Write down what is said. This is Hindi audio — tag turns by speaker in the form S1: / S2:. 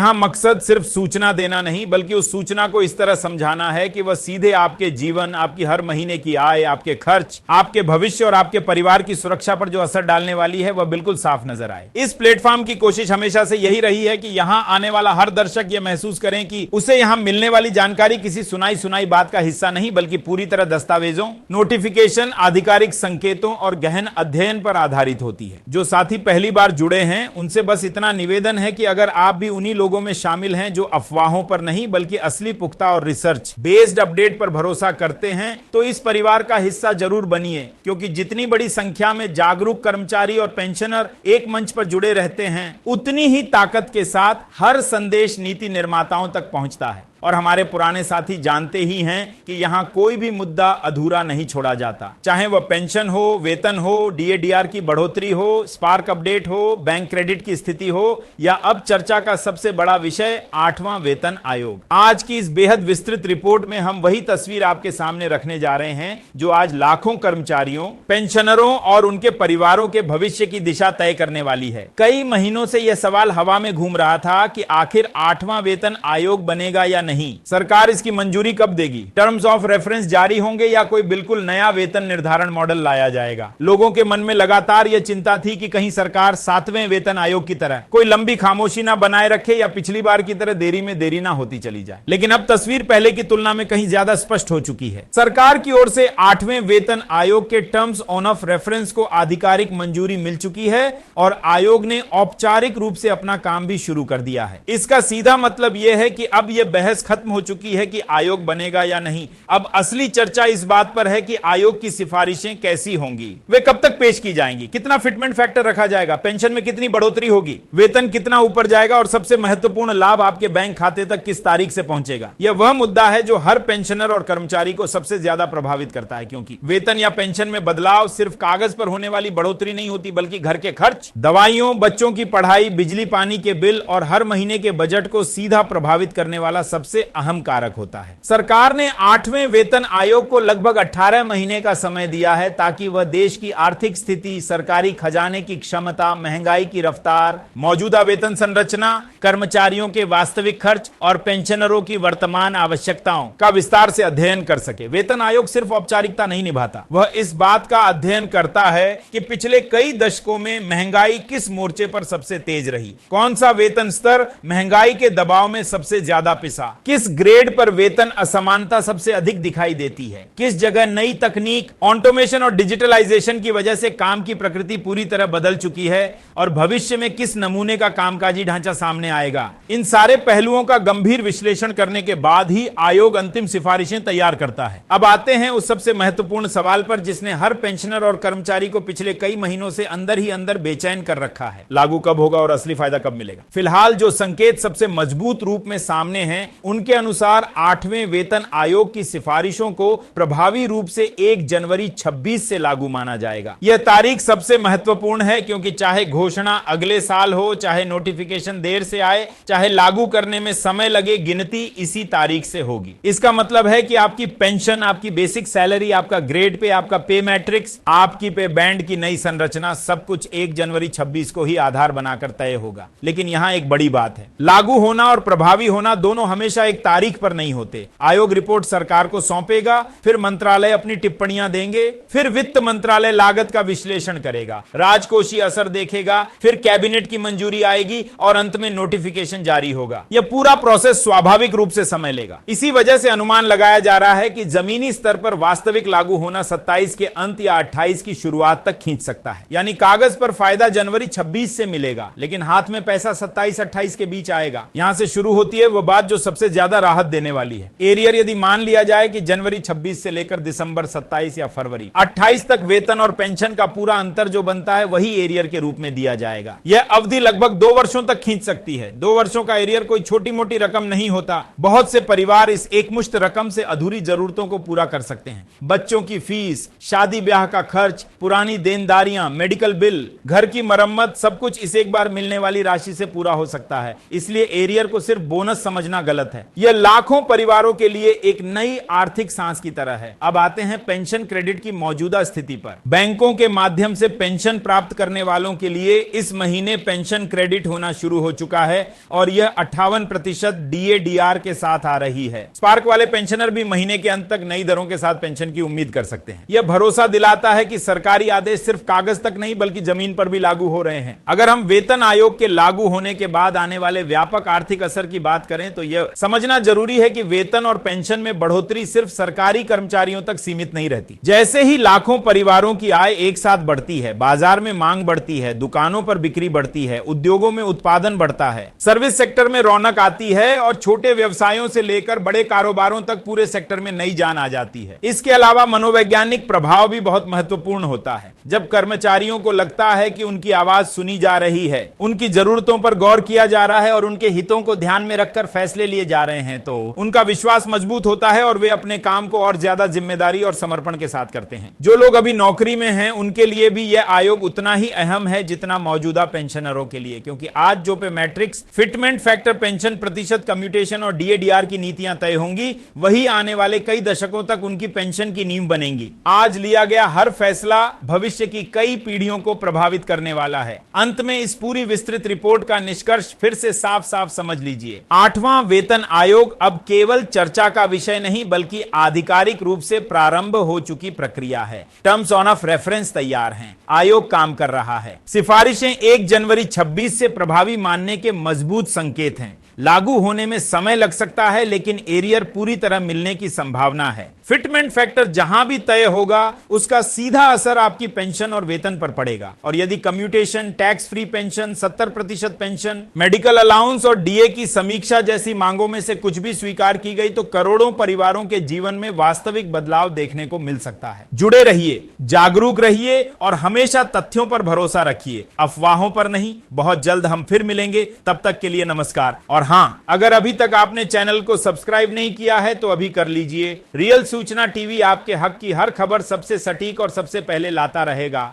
S1: यहाँ मकसद सिर्फ सूचना देना नहीं, बल्कि उस सूचना को इस तरह समझाना है कि वह सीधे आपके जीवन, आपकी हर महीने की आय, आपके खर्च, आपके भविष्य और आपके परिवार की सुरक्षा पर जो असर डालने वाली है वह बिल्कुल साफ नजर आए। इस प्लेटफॉर्म की कोशिश हमेशा से यही रही है कि यहाँ आने वाला हर दर्शक यह महसूस करें कि उसे यहाँ मिलने वाली जानकारी किसी सुनाई सुनाई बात का हिस्सा नहीं, बल्कि पूरी तरह दस्तावेजों, नोटिफिकेशन, आधिकारिक संकेतों और गहन अध्ययन पर आधारित होती है। जो साथी पहली बार जुड़े हैं उनसे बस इतना निवेदन है कि अगर आप भी उन्हीं लोगों में शामिल हैं जो अफवाहों पर नहीं बल्कि असली पुख्ता और रिसर्च बेस्ड अपडेट पर भरोसा करते हैं, तो इस परिवार का हिस्सा जरूर बनिए, क्योंकि जितनी बड़ी संख्या में जागरूक कर्मचारी और पेंशनर एक मंच पर जुड़े रहते हैं, उतनी ही ताकत के साथ हर संदेश नीति निर्माताओं तक पहुंचता है। और हमारे पुराने साथी जानते ही हैं कि यहां कोई भी मुद्दा अधूरा नहीं छोड़ा जाता, चाहे वह पेंशन हो, वेतन हो, डीए-डीआर की बढ़ोतरी हो, स्पार्क अपडेट हो, बैंक क्रेडिट की स्थिति हो, या अब चर्चा का सबसे बड़ा विषय 8वां वेतन आयोग। आज की इस बेहद विस्तृत रिपोर्ट में हम वही तस्वीर आपके सामने रखने जा रहे हैं जो आज लाखों कर्मचारियों, पेंशनरों और उनके परिवारों के भविष्य की दिशा तय करने वाली है। कई महीनों से यह सवाल हवा में घूम रहा था कि आखिर 8वां वेतन आयोग बनेगा या नहीं, सरकार इसकी मंजूरी कब देगी, टर्म्स ऑफ रेफरेंस जारी होंगे या कोई बिल्कुल नया वेतन निर्धारण मॉडल लाया जाएगा। लोगों के मन में लगातार यह चिंता थी कि कहीं सरकार 7वें वेतन आयोग की तरह कोई लंबी खामोशी ना बनाए रखे या पिछली बार की तरह देरी में देरी ना होती चली जाए। लेकिन अब तस्वीर पहले की तुलना में कहीं ज्यादा स्पष्ट हो चुकी है। सरकार की ओर से 8वें वेतन आयोग के टर्म्स ऑफ रेफरेंस को आधिकारिक मंजूरी मिल चुकी है और आयोग ने औपचारिक रूप से अपना काम भी शुरू कर दिया है। इसका सीधा मतलब यह है कि अब यह बहस खत्म हो चुकी है कि आयोग बनेगा या नहीं। अब असली चर्चा इस बात पर है कि आयोग की सिफारिशें कैसी होंगी, वे कब तक पेश की जाएंगी, कितना फिटमेंट फैक्टर रखा जाएगा, पेंशन में कितनी बढ़ोतरी होगी, वेतन कितना ऊपर जाएगा और सबसे महत्वपूर्ण लाभ आपके बैंक खाते तक किस तारीख से पहुंचेगा। यह वह मुद्दा है जो हर पेंशनर और कर्मचारी को सबसे ज्यादा प्रभावित करता है, क्योंकि वेतन या पेंशन में बदलाव सिर्फ कागज पर होने वाली बढ़ोतरी नहीं होती, बल्कि घर के खर्च, दवाइयों, बच्चों की पढ़ाई, बिजली पानी के बिल और हर महीने के बजट को सीधा प्रभावित करने वाला सबसे अहम कारक होता है। सरकार ने 8वें वेतन आयोग को लगभग 18 महीने का समय दिया है ताकि वह देश की आर्थिक स्थिति, सरकारी खजाने की क्षमता, महंगाई की रफ्तार, मौजूदा वेतन संरचना, कर्मचारियों के वास्तविक खर्च और पेंशनरों की वर्तमान आवश्यकताओं का विस्तार से अध्ययन कर सके। वेतन आयोग सिर्फ औपचारिकता नहीं निभाता, वह इस बात का अध्ययन करता है कि पिछले कई दशकों में महंगाई किस मोर्चे पर सबसे तेज रही, कौन सा वेतन स्तर महंगाई के दबाव में सबसे ज्यादा पिसा, किस ग्रेड पर वेतन असमानता सबसे अधिक दिखाई देती है, किस जगह नई तकनीक, ऑटोमेशन और डिजिटलाइजेशन की वजह से काम की प्रकृति पूरी तरह बदल चुकी है और भविष्य में किस नमूने का कामकाजी ढांचा सामने आएगा। इन सारे पहलुओं का गंभीर विश्लेषण करने के बाद ही आयोग अंतिम सिफारिशें तैयार करता है। अब आते हैं उस सबसे महत्वपूर्ण सवाल पर जिसने हर पेंशनर और कर्मचारी को पिछले कई महीनों से अंदर ही अंदर बेचैन कर रखा है। लागू कब होगा और असली फायदा कब मिलेगा। फिलहाल जो संकेत सबसे मजबूत रूप में सामने हैं, उनके अनुसार 8वें वेतन आयोग की सिफारिशों को प्रभावी रूप से 1 जनवरी 26 से लागू माना जाएगा। यह तारीख सबसे महत्वपूर्ण है क्योंकि चाहे घोषणा अगले साल हो, चाहे नोटिफिकेशन देर से आए, चाहे लागू करने में समय लगे, गिनती इसी तारीख से होगी। इसका मतलब है कि आपकी पेंशन, आपकी बेसिक सैलरी, आपका ग्रेड पे, आपका पे मैट्रिक्स, आपकी पे बैंड की नई संरचना, सब कुछ 1 जनवरी 26 को ही आधार बनाकर तय होगा। लेकिन यहां एक बड़ी बात है, लागू होना और प्रभावी होना दोनों हमेशा एक तारीख पर नहीं होते। आयोग रिपोर्ट सरकार को सौंपेगा, फिर मंत्रालय अपनी टिप्पणियां देंगे, फिर वित्त मंत्रालय लागत का विश्लेषण करेगा, राजकोषीय असर देखेगा, फिर कैबिनेट की मंजूरी आएगी और अंत में नोटिफिकेशन जारी होगा। यह पूरा प्रोसेस स्वाभाविक रूप से समय लेगा। इसी वजह से अनुमान लगाया जा रहा है कि जमीनी स्तर पर वास्तविक लागू होना 27 के अंत या 28 की शुरुआत तक खींच सकता है। यानी कागज पर फायदा जनवरी 26 से मिलेगा, लेकिन हाथ में पैसा 27-28 के बीच आएगा। यहां से शुरू होती है वह बात जो सबसे ज्यादा राहत देने वाली है। एरियर यदि मान लिया जाए कि जनवरी 26 से लेकर दिसंबर 27 या फरवरी 28 तक वेतन और पेंशन का पूरा अंतर जो बनता है वही एरियर के रूप में दिया जाएगा। यह अवधि लगभग 2 वर्षों तक खींच सकती है। 2 वर्षों का एरियर कोई छोटी मोटी रकम नहीं होता। बहुत से परिवार इस एकमुश्त रकम से अधूरी जरूरतों को पूरा कर सकते हैं। बच्चों की फीस, शादी ब्याह का खर्च, पुरानी देनदारियां, मेडिकल बिल, घर की मरम्मत, सब कुछ इस एक बार मिलने वाली राशि से पूरा हो सकता है। इसलिए एरियर को सिर्फ बोनस समझना गलत है। यह लाखों परिवारों के लिए एक नई आर्थिक सांस की तरह है। अब आते हैं पेंशन क्रेडिट की मौजूदा स्थिति पर। बैंकों के माध्यम से पेंशन प्राप्त करने वालों के लिए इस महीने पेंशन क्रेडिट होना शुरू हो चुका है और यह 58% DADR के साथ आ रही है। स्पार्क वाले पेंशनर भी महीने के अंत तक नई दरों के साथ पेंशन की उम्मीद कर सकते हैं। यह भरोसा दिलाता है कि सरकारी आदेश सिर्फ कागज तक नहीं बल्कि जमीन पर भी लागू हो रहे हैं। अगर हम वेतन आयोग के लागू होने के बाद आने वाले व्यापक आर्थिक असर की बात करें तो यह समझना जरूरी है कि वेतन और पेंशन में बढ़ोतरी सिर्फ सरकारी कर्मचारियों तक सीमित नहीं रहती। जैसे ही लाखों परिवारों की आय एक साथ बढ़ती है, बाजार में मांग बढ़ती है, दुकानों पर बिक्री बढ़ती है, उद्योगों में उत्पादन बढ़ता है, सर्विस सेक्टर में रौनक आती है और छोटे व्यवसायों से लेकर बड़े कारोबारों तक पूरे सेक्टर में नई जान आ जाती है। इसके अलावा मनोवैज्ञानिक प्रभाव भी बहुत महत्वपूर्ण होता है। जब कर्मचारियों को लगता है कि उनकी आवाज सुनी जा रही है, उनकी जरूरतों पर गौर किया जा रहा है और उनके हितों को ध्यान में रखकर फैसले लिए जा रहे हैं, तो उनका विश्वास मजबूत होता है और वे अपने काम को और ज्यादा जिम्मेदारी और समर्पण के साथ करते हैं। जो लोग अभी नौकरी में हैं, उनके लिए भी यह आयोग उतना ही अहम है जितना मौजूदा पेंशनरों के लिए, क्योंकि आज जो पे मैट्रिक्स, फिटमेंट फैक्टर, पेंशन प्रतिशत, कम्यूटेशन और DADR की नीतियां तय होंगी, वही आने वाले कई दशकों तक उनकी पेंशन की नींव बनेंगी। आज लिया गया हर फैसला भविष्य की कई पीढ़ियों को प्रभावित करने वाला है। अंत में इस पूरी विस्तृत रिपोर्ट का निष्कर्ष फिर से साफ साफ समझ लीजिए। 8वां वेतन आयोग अब केवल चर्चा का विषय नहीं बल्कि आधिकारिक रूप से प्रारंभ हो चुकी प्रक्रिया है। टर्म्स ऑफ रेफरेंस तैयार हैं, आयोग काम कर रहा है। सिफारिशें 1 जनवरी 26 से प्रभावी मानने के मजबूत संकेत हैं। लागू होने में समय लग सकता है लेकिन एरियर पूरी तरह मिलने की संभावना है। फिटमेंट फैक्टर जहां भी तय होगा उसका सीधा असर आपकी पेंशन और वेतन पर पड़ेगा, और यदि commutation, tax free pension, 70% pension, medical allowance और DA की समीक्षा जैसी मांगों में से कुछ भी स्वीकार की गई तो करोड़ों परिवारों के जीवन में वास्तविक बदलाव देखने को मिल सकता है। जुड़े रहिए, जागरूक रहिए और हमेशा तथ्यों पर भरोसा रखिए, अफवाहों पर नहीं। बहुत जल्द हम फिर मिलेंगे, तब तक के लिए नमस्कार। और हाँ, अगर अभी तक आपने चैनल को सब्सक्राइब नहीं किया है तो अभी कर लीजिए। रियल सूचना टीवी आपके हक की हर खबर सबसे सटीक और सबसे पहले लाता रहेगा।